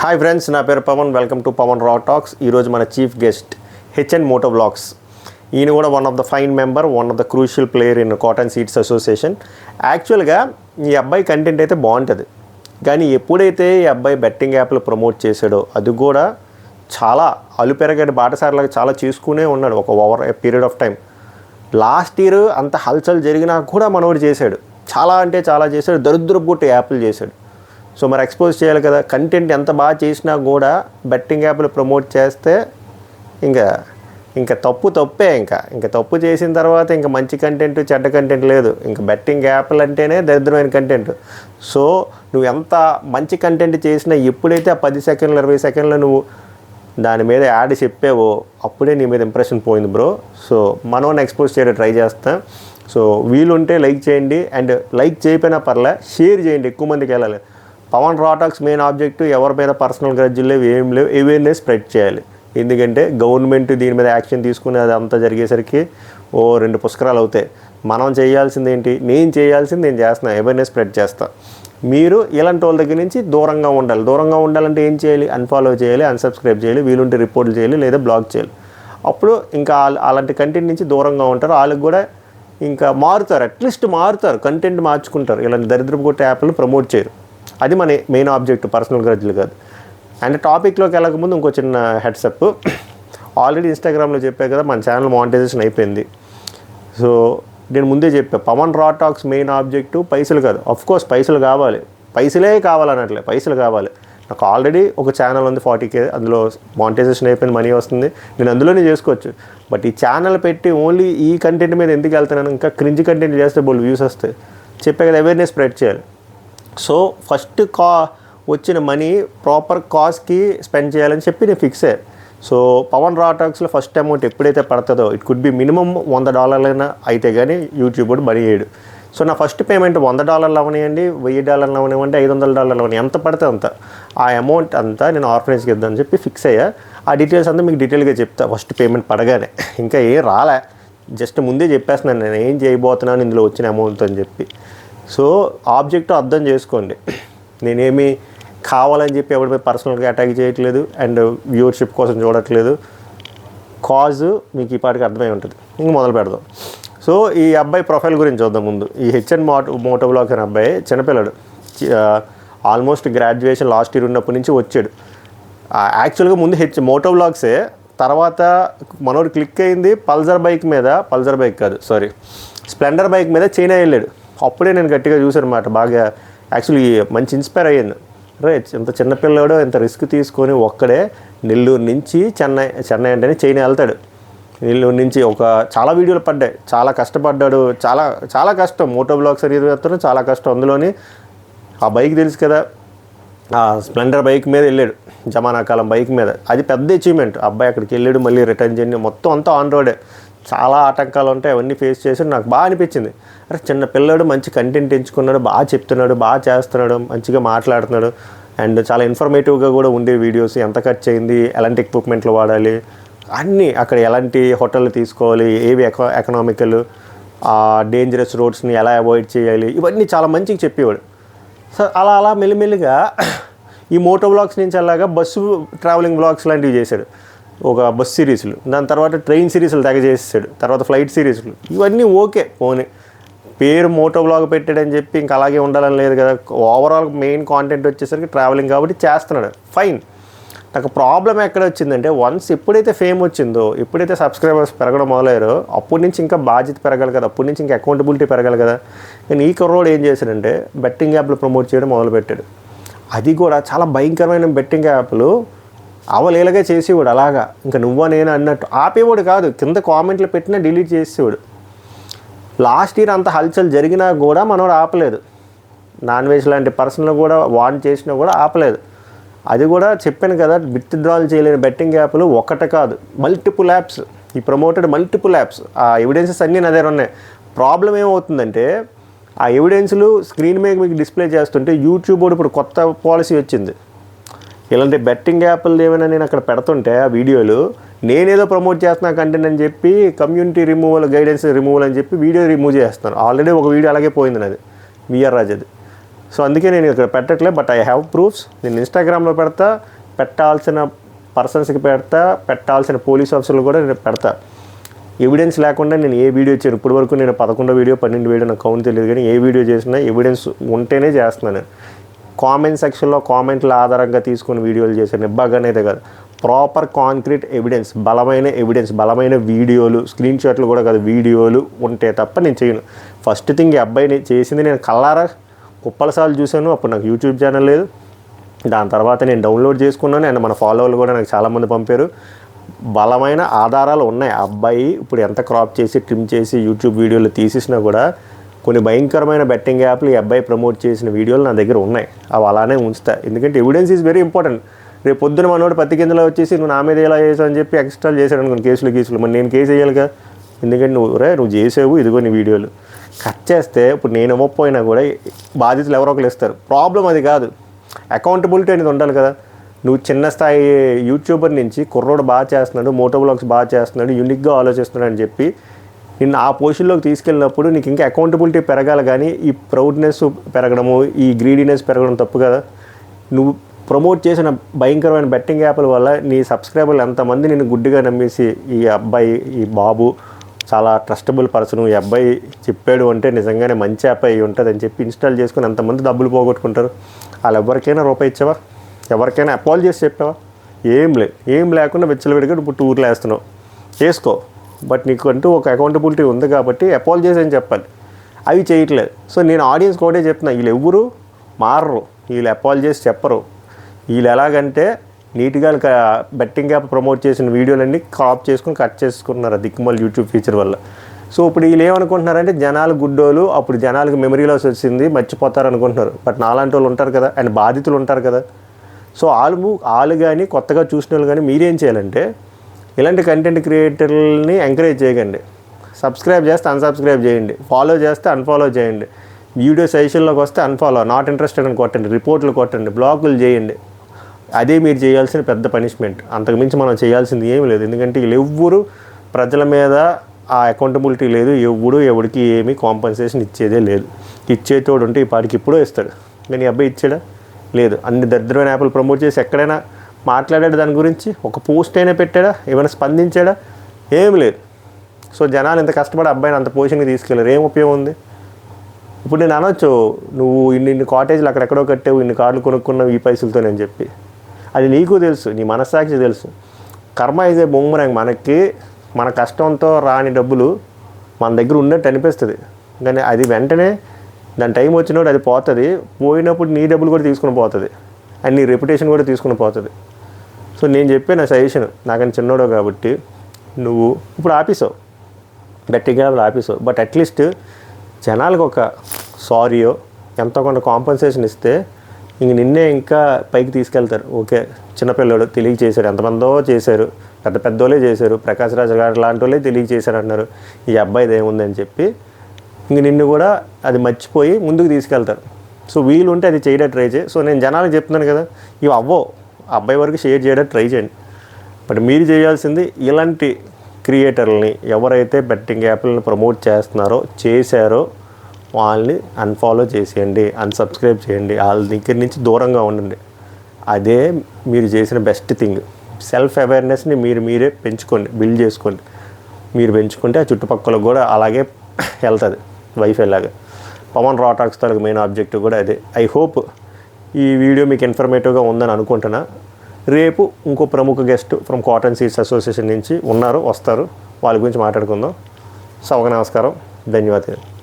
Hi friends, నా పేరు Pawan. Welcome to Pawan రా టాక్స్. ఈరోజు మన chief guest HN Moto blogs. ఈయన కూడా one of the fine member, one of the crucial player in cotton seeds association. యాక్చువల్గా ఈ అబ్బాయి కంటెంట్ అయితే బాగుంటుంది, కానీ ఎప్పుడైతే ఈ అబ్బాయి బెట్టింగ్ యాప్లు ప్రమోట్ చేశాడో అది కూడా చాలా అలుపెరగడి బాటసార్లాగా చాలా చేసుకునే ఉన్నాడు ఒక over a period of time. Last year అంత హల్చల్ జరిగినా కూడా మనోడు చేశాడు, చాలా అంటే చాలా చేశాడు. దరిద్రపు గుట్ట యాప్లు చేశాడు. సో మరి ఎక్స్పోజ్ చేయాలి కదా. కంటెంట్ ఎంత బాగా చేసినా కూడా బెట్టింగ్ యాప్లు ప్రమోట్ చేస్తే ఇంకా తప్పే. ఇంకా తప్పు చేసిన తర్వాత ఇంకా మంచి కంటెంట్ చెడ్డ కంటెంట్ లేదు. ఇంకా బెట్టింగ్ యాప్లు అంటేనే దరిద్రమైన కంటెంట్. సో నువ్వు ఎంత మంచి కంటెంట్ చేసినా ఎప్పుడైతే ఆ 10 సెకండ్లు 20 సెకండ్లు నువ్వు దాని మీద యాడ్ చెప్పావో అప్పుడే నీ మీద ఇంప్రెషన్ పోయింది బ్రో. సో మనం ఎక్స్పోజ్ చేయడం ట్రై చేస్తాం. సో వీలుంటే లైక్ చేయండి, అండ్ లైక్ చేయకపోయినా పర్లే షేర్ చేయండి, ఎక్కువ మందికి వెళ్ళాలి. పవన్ రా టాక్స్ మెయిన్ ఆబ్జెక్టివ్ ఎవరి మీద పర్సనల్ గ్రడ్జులు లేవు, ఏం లేవు, అవేర్నెస్ స్ప్రెడ్ చేయాలి. ఎందుకంటే గవర్నమెంట్ దీని మీద యాక్షన్ తీసుకుని అది అంతా జరిగేసరికి 2 పుష్కరాలు అవుతాయి. మనం చేయాల్సింది ఏంటి? నేను చేయాల్సింది నేను చేస్తున్నాను, అవేర్నెస్ స్ప్రెడ్ చేస్తాను. మీరు ఇలాంటి వాళ్ళ దగ్గర నుంచి దూరంగా ఉండాలి. దూరంగా ఉండాలంటే ఏం చేయాలి? అన్ఫాలో చేయాలి, అన్సబ్స్క్రైబ్ చేయాలి, వీలుంటే రిపోర్ట్లు చేయాలి, లేదా బ్లాక్ చేయాలి. అప్పుడు ఇంకా అలాంటి కంటెంట్ నుంచి దూరంగా ఉంటారు. వాళ్ళకి కూడా ఇంకా మారుతారు, అట్లీస్ట్ మారుతారు, కంటెంట్ మార్చుకుంటారు. ఇలాంటి దరిద్రపు కొట్టే యాప్లు ప్రమోట్ చేయరు. అది మన మెయిన్ ఆబ్జెక్ట్, పర్సనల్ గ్రడ్జులు కాదు. అండ్ టాపిక్లోకి వెళ్ళకముందు ఇంకో చిన్న హెడ్సప్. ఆల్రెడీ ఇన్స్టాగ్రామ్లో చెప్పా కదా, మన ఛానల్ మానిటైజేషన్ అయిపోయింది. సో నేను ముందే చెప్పా, పవన్ రా టాక్స్ మెయిన్ ఆబ్జెక్టివ్ పైసలు కాదు. అఫ్కోర్స్ పైసలు కావాలి, పైసలే కావాలన్నట్లే, పైసలు కావాలి. నాకు ఆల్రెడీ ఒక ఛానల్ ఉంది 40K, అందులో మానిటైజేషన్ అయిపోయింది, మనీ వస్తుంది, నేను అందులోనే చేసుకోవచ్చు. బట్ ఈ ఛానల్ పెట్టి ఓన్లీ ఈ కంటెంట్ మీద ఎందుకు వెళ్తున్నాను? ఇంకా క్రింజ్ కంటెంట్ చేస్తే బోల్ వ్యూస్ వస్తాయి. చెప్పే కదా, అవేర్నెస్ స్ప్రెడ్ చేయాలి. సో ఫస్ట్ వచ్చిన మనీ ప్రాపర్ కాజ్కి స్పెండ్ చేయాలని చెప్పి నేను ఫిక్స్ అయ్యాను. సో పవన్ రా టాక్స్లో ఫస్ట్ అమౌంట్ ఎప్పుడైతే పడుతుందో, ఇట్ కుడ్ బి మినిమం $100 అయితే కానీ యూట్యూబ్ కూడా మనీ వేయడు. సో నా ఫస్ట్ పేమెంట్ $100 అవనివ్వండి, $1000 అవనివ్వండి, $500 అవని, ఎంత పడితే అంత, ఆ అమౌంట్ అంతా నేను ఆర్ఫనైజ్కి ఇద్దామని చెప్పి ఫిక్స్ అయ్యా. ఆ డీటెయిల్స్ అంతా మీకు డీటెయిల్గా చెప్తా ఫస్ట్ పేమెంట్ పడగానే. ఇంకా ఏం రాలే, జస్ట్ ముందే చెప్పేస్తున్నాను నేను ఏం చేయబోతున్నాను ఇందులో వచ్చిన అమౌంట్ అని చెప్పి. సో ఆబ్జెక్ట్ అర్థం చేసుకోండి. నేనేమి కావాలని చెప్పి ఎవరిపై పర్సనల్గా అటాక్ చేయట్లేదు, అండ్ వ్యూవర్షిప్ కోసం చూడట్లేదు. కాజ్ మీకు ఈ పాటికి అర్థమై ఉంటుంది. ఇంక మొదలు పెడదాం. సో ఈ అబ్బాయి ప్రొఫైల్ గురించి చూద్దాం ముందు. ఈ హెచ్ఎన్ మోటో బ్లాగ్స్ అనే అబ్బాయి చిన్నపిల్లడు, ఆల్మోస్ట్ గ్రాడ్యుయేషన్ లాస్ట్ ఇయర్ ఉన్నప్పటి నుంచి వచ్చాడు. యాక్చువల్గా ముందు మోటో బ్లాగ్సే, తర్వాత మనోడు క్లిక్ అయింది పల్సర్ బైక్ కాదు, స్ప్లెండర్ బైక్ మీద చైనా వెళ్ళాడు. అప్పుడే నేను గట్టిగా చూసాను అన్నమాట. బాగా యాక్చువల్లీ మంచి ఇన్స్పైర్ అయ్యాను. రైట్, ఎంత చిన్నపిల్లాడో ఎంత రిస్క్ తీసుకొని ఒక్కడే నెల్లూరు నుంచి చెన్నై అంటేనే చైనా వెళ్తాడు. నెల్లూరు నుంచి చాలా వీడియోలు పడ్డాయి, చాలా కష్టపడ్డాడు, చాలా కష్టం. మోటో బ్లాగ్స్ అనేది చెప్తాను, చాలా కష్టం. అందులోని ఆ బైక్ తెలుసు కదా, ఆ స్ప్లెండర్ బైక్ మీద వెళ్ళాడు, జమానా కాలం బైక్ మీద. అది పెద్ద అచీవ్మెంట్. అబ్బాయి అక్కడికి వెళ్ళాడు, మళ్ళీ రిటర్న్ జర్నీ మొత్తం అంతా ఆన్ రోడే. చాలా ఆటంకాలు ఉంటాయి, అవన్నీ ఫేస్ చేసి నాకు బాగా అనిపించింది. అరే చిన్న పిల్లాడు మంచి కంటెంట్ ఎంచుకున్నాడు, బాగా చెప్తున్నాడు, బాగా చేస్తున్నాడు, మంచిగా మాట్లాడుతున్నాడు, అండ్ చాలా ఇన్ఫర్మేటివ్గా కూడా ఉండే వీడియోస్. ఎంత ఖర్చు అయింది, ఎలాంటి ఎక్విప్మెంట్లు వాడాలి, అన్నీ అక్కడ ఎలాంటి హోటళ్ళు తీసుకోవాలి, ఏవి ఎకనామికల్, డేంజరస్ రోడ్స్ని ఎలా అవాయిడ్ చేయాలి, ఇవన్నీ చాలా మంచిగా చెప్పేవాడు. సో అలా మెల్లిమెల్లిగా ఈ మోటో బ్లాగ్స్ నుంచి అలాగా బస్సు ట్రావెలింగ్ బ్లాగ్స్ లాంటివి చేశాడు. ఒక బస్ సిరీస్లు, దాని తర్వాత ట్రైన్ సిరీస్లు తెగ చేసేసాడు, తర్వాత ఫ్లైట్ సిరీస్లు. ఇవన్నీ ఓకే, పోనీ పేరు మోటో బ్లాగ్ పెట్టాడని చెప్పి ఇంకా అలాగే ఉండాలని లేదు కదా. ఓవరాల్ మెయిన్ కాంటెంట్ వచ్చేసరికి ట్రావెలింగ్ కాబట్టి చేస్తున్నాడు, ఫైన్. నాకు ప్రాబ్లం ఎక్కడ వచ్చిందంటే, వన్స్ ఎప్పుడైతే ఫేమ్ వచ్చిందో, ఎప్పుడైతే సబ్స్క్రైబర్స్ పెరగడం మొదలయ్యారో అప్పటి నుంచి ఇంకా బాధ్యత పెరగాలి కదా, అప్పటి నుంచి ఇంకా అకౌంటబిలిటీ పెరగాలి కదా. కానీ ఈ కుర్రోడు ఏం చేశాడంటే బెట్టింగ్ యాప్లు ప్రమోట్ చేయడం మొదలుపెట్టాడు. అది కూడా చాలా భయంకరమైన బెట్టింగ్ యాప్లు అవలేలగా చేసేవాడు. అలాగా ఇంకా నువ్వా నేను అన్నట్టు ఆపేవాడు కాదు, కింద కామెంట్లు పెట్టినా డిలీట్ చేసేవాడు. లాస్ట్ ఇయర్ అంత హల్చల్ జరిగినా కూడా మనోడు ఆపలేదు. నాన్ వెజ్ లాంటి పర్సన్లు కూడా వార్న్ చేసినా కూడా ఆపలేదు. అది కూడా చెప్పాను కదా, విత్డ్రాల్ చేయలేని బెట్టింగ్ యాప్లు ఒకటి కాదు, మల్టిపుల్ యాప్స్. ఈ ప్రమోటెడ్ మల్టిపుల్ యాప్స్. ఆ ఎవిడెన్సెస్ అన్నీ నా దగ్గర ఉన్నాయి. ప్రాబ్లం ఏమవుతుందంటే, ఆ ఎవిడెన్స్లు స్క్రీన్ మీద మీకు డిస్ప్లే చేస్తుంటే యూట్యూబ్ కూడా ఇప్పుడు కొత్త పాలసీ వచ్చింది. ఇలాంటి బెట్టింగ్ యాప్లు ఏమైనా నేను అక్కడ పెడుతుంటే ఆ వీడియోలు, నేనేదో ప్రమోట్ చేస్తున్నా కంటెంట్ అని చెప్పి కమ్యూనిటీ గైడెన్స్ రిమూవల్ అని చెప్పి వీడియో రిమూవ్ చేస్తాను. ఆల్రెడీ ఒక వీడియో అలాగే పోయింది నాది, విఆర్ రాజది. సో అందుకే నేను ఇక్కడ పెట్టట్లే, బట్ ఐ హ్యావ్ ప్రూఫ్స్. నేను ఇన్స్టాగ్రామ్లో పెడతా, పెట్టాల్సిన పర్సన్స్కి పెడతా, పెట్టాల్సిన పోలీస్ ఆఫీసర్లు కూడా నేను పెడతా. ఎవిడెన్స్ లేకుండా నేను ఏ వీడియో చేయను. ఇప్పటి వరకు నేను 11 వీడియో 12 వీడియో నాకు కౌంట్ తెలియదు, కానీ ఏ వీడియో చేసినా ఎవిడెన్స్ ఉంటేనే చేస్తున్నాను. కామెంట్ సెక్షన్లో కామెంట్ల ఆధారంగా తీసుకుని వీడియోలు చేశాను, ఇబ్బాగానైతే కాదు. ప్రాపర్ కాంక్రీట్ ఎవిడెన్స్, బలమైన ఎవిడెన్స్, బలమైన వీడియోలు, స్క్రీన్ షాట్లు కూడా కాదు, వీడియోలు ఉంటే తప్ప నేను చేయను. ఫస్ట్ థింగ్ ఈ అబ్బాయిని చేసింది నేను కల్లారా కుప్పలసార్లు చూశాను. అప్పుడు నాకు యూట్యూబ్ ఛానల్ లేదు. దాని తర్వాత నేను డౌన్లోడ్ చేసుకున్నాను, అండ్ మన ఫాలోవర్లు కూడా నాకు చాలామంది పంపారు. బలమైన ఆధారాలు ఉన్నాయి. ఆ అబ్బాయి ఇప్పుడు ఎంత క్రాప్ చేసి ట్రిమ్ చేసి యూట్యూబ్ వీడియోలు తీసేసినా కూడా కొన్ని భయంకరమైన బెట్టింగ్ యాప్లు ఈ అబ్బాయి ప్రమోట్ చేసిన వీడియోలు నా దగ్గర ఉన్నాయి. అవి అలానే ఉంచుతా, ఎందుకంటే ఎవిడెన్స్ ఈజ్ వెరీ ఇంపార్టెంట్. రేపు పొద్దున మనోడు పత్తి కిందలో వచ్చేసి నువ్వు నా మీద ఎలా చేసావు అని చెప్పి ఎక్స్ట్రాలు చేశాడు అనుకోండి, కేసులు మరి నేను కేసు వేయాలిగా. ఎందుకంటే నువ్వు చేసావు, ఇదిగో నీ వీడియోలు కట్ చేస్తే ఇప్పుడు నేను ఇవ్వకపోయినా కూడా బాధితులు ఎవరో ఒకరు ఇస్తారు. ప్రాబ్లం అది కాదు, అకౌంటబిలిటీ అనేది ఉండాలి కదా. నువ్వు చిన్న స్థాయి యూట్యూబర్ నుంచి కుర్రోడు బాగా చేస్తున్నాడు, మోటో బ్లాగ్స్ బాగా చేస్తున్నాడు, యూనిక్గా ఆలోచిస్తున్నాడు అని చెప్పి నిన్ను ఆ పొజిషన్లోకి తీసుకెళ్ళినప్పుడు నీకు ఇంకా అకౌంటబిలిటీ పెరగాలి. కానీ ఈ ప్రౌడ్నెస్ పెరగడము, ఈ గ్రీడీనెస్ పెరగడం తప్పు కదా. నువ్వు ప్రమోట్ చేసిన భయంకరమైన బెట్టింగ్ యాప్ల వల్ల నీ సబ్స్క్రైబర్లు ఎంతమంది నిన్ను గుడ్డిగా నమ్మేసి ఈ అబ్బాయి, ఈ బాబు చాలా ట్రస్టబుల్ పర్సన్, ఈ అబ్బాయి చెప్పాడు అంటే నిజంగానే మంచి యాప్ అయి ఉంటుంది అని చెప్పి ఇన్స్టాల్ చేసుకుని ఎంతమంది డబ్బులు పోగొట్టుకుంటారు. వాళ్ళు ఎవరికైనా రూపాయి ఇచ్చావా? ఎవరికైనా అపాల్ చేసి చెప్పావా? ఏం లేకుండా విచ్చలవిడిగా ఇప్పుడు టూర్లు వేస్తున్నావు, వేసుకో. బట్ నీకు అంటూ ఒక అకౌంటబిలిటీ ఉంది కాబట్టి అపాల్ చేసి అని చెప్పాలి. అవి చేయట్లేదు. సో నేను ఆడియన్స్ ఒకటే చెప్తున్నా, వీళ్ళు ఎవరు మారరు, వీళ్ళు అపాల్ చేసి చెప్పరు. వీళ్ళు ఎలాగంటే నీట్గా బెట్టింగ్ యాప్ ప్రమోట్ చేసిన వీడియోలన్నీ క్రాప్ చేసుకుని కట్ చేసుకున్నారు దిక్కుమల్ యూట్యూబ్ ఫీచర్ వల్ల. సో ఇప్పుడు వీళ్ళు ఏమనుకుంటున్నారంటే జనాలు గుడ్డోలు, అప్పుడు జనాలకు మెమరీ లాస్ వచ్చింది మర్చిపోతారు అనుకుంటున్నారు. బట్ నాలాంటి వాళ్ళు ఉంటారు కదా, అండ్ బాధితులు ఉంటారు కదా. సో వాళ్ళు కానీ కొత్తగా చూసిన వాళ్ళు కానీ మీరేం చేయాలంటే ఇలాంటి కంటెంట్ క్రియేటర్లని ఎంకరేజ్ చేయకండి. సబ్స్క్రైబ్ చేస్తే అన్సబ్స్క్రైబ్ చేయండి, ఫాలో చేస్తే అన్ఫాలో చేయండి, వీడియో సజెషన్లోకి వస్తే అన్ఫాలో, నాట్ ఇంట్రెస్టెడ్ అని కొట్టండి, రిపోర్ట్లు కొట్టండి, బ్లాకులు చేయండి. అదే మీరు చేయాల్సిన పెద్ద పనిష్మెంట్. అంతకుమించి మనం చేయాల్సింది ఏమీ లేదు. ఎందుకంటే వీళ్ళు ఎవ్వరు ప్రజల మీద ఆ అకౌంటబిలిటీ లేదు. ఎవడికి ఏమీ కాంపన్సేషన్ ఇచ్చేదే లేదు. ఇచ్చేతోడు ఉంటే ఈ పాటికి ఇప్పుడో ఇస్తాడు, కానీ ఈ అబ్బాయి ఇచ్చాడా? లేదు. అన్ని దరిద్రమైన యాప్లు ప్రమోట్ చేసి ఎక్కడైనా మాట్లాడాడు దాని గురించి? ఒక పోస్ట్ అయినా పెట్టాడా? ఏమైనా స్పందించాడా? ఏమి లేదు. సో జనాలు ఇంత కష్టపడి అబ్బాయిని అంత పొజిషన్కి తీసుకెళ్ళారు, ఏం ఉపయోగం ఉంది? ఇప్పుడు నేను అనొచ్చు, నువ్వు ఇన్ని కాటేజ్లు అక్కడెక్కడో కట్టావు, ఇన్ని కార్లు కొనుక్కున్నావు ఈ పైసలతో అని చెప్పి. అది నీకు తెలుసు, నీ మనస్సాక్షి తెలుసు. కర్మ ఇస్ ఏ బొమ్మరంగ్. మన కష్టంతో రాని డబ్బులు మన దగ్గర ఉన్నట్టు అనిపిస్తుంది, కానీ అది వెంటనే దాని టైం వచ్చినప్పుడు అది పోతుంది. పోయినప్పుడు నీ డబ్బులు కూడా తీసుకుని పోతుంది, అండ్ నీ రెప్యుటేషన్ కూడా తీసుకుని పోతుంది. సో నేను చెప్పే నా సజెషన్, నాకని చిన్నోడో కాబట్టి నువ్వు ఇప్పుడు ఆపేసావు, గట్టిగా ఆపేసావు. బట్ అట్లీస్ట్ జనాలకు ఒక సారీయో ఎంతో కొంత కాంపన్సేషన్ ఇస్తే ఇంక నిన్నే ఇంకా పైకి తీసుకెళ్తారు. ఓకే, చిన్నపిల్లడు తెలియక చేశారు, ఎంతమందో చేశారు, పెద్దోళ్ళే చేశారు, ప్రకాష్ రాజ్ గారు లాంటి వాళ్ళే తెలియక చేశారు అంటున్నారు, ఈ అబ్బాయిది ఏముందని చెప్పి ఇంక నిన్ను కూడా అది మర్చిపోయి ముందుకు తీసుకెళ్తారు. సో వీలు ఉంటే అది చేయడానికి ట్రై చేయి. సో నేను జనాలకు చెప్తున్నాను కదా, ఇవి అబ్బాయి వరకు షేర్ చేయడానికి ట్రై చేయండి. బట్ మీరు చేయాల్సింది ఇలాంటి క్రియేటర్లని ఎవరైతే బెట్టింగ్ యాప్లను ప్రమోట్ చేశారో వాళ్ళని అన్ఫాలో చేసేయండి, అన్సబ్స్క్రైబ్ చేయండి, వాళ్ళ దగ్గర నుంచి దూరంగా ఉండండి. అదే మీరు చేసిన బెస్ట్ థింగ్. సెల్ఫ్ అవేర్నెస్ని మీరే పెంచుకోండి, బిల్డ్ చేసుకోండి. మీరు పెంచుకుంటే ఆ చుట్టుపక్కల కూడా అలాగే వెళ్తుంది వైఫై లాగా. పవన్ రా టాక్స్ తాలూకు మెయిన్ ఆబ్జెక్టివ్ కూడా అదే. ఐ హోప్ ఈ వీడియో మీకు ఇన్ఫర్మేటివ్గా ఉందని అనుకుంటున్నా. రేపు ఇంకో ప్రముఖ guest from cotton seeds association నుంచి వస్తారు, వాళ్ళ గురించి మాట్లాడుకుందాం. సభకు నమస్కారం, ధన్యవాదాలు.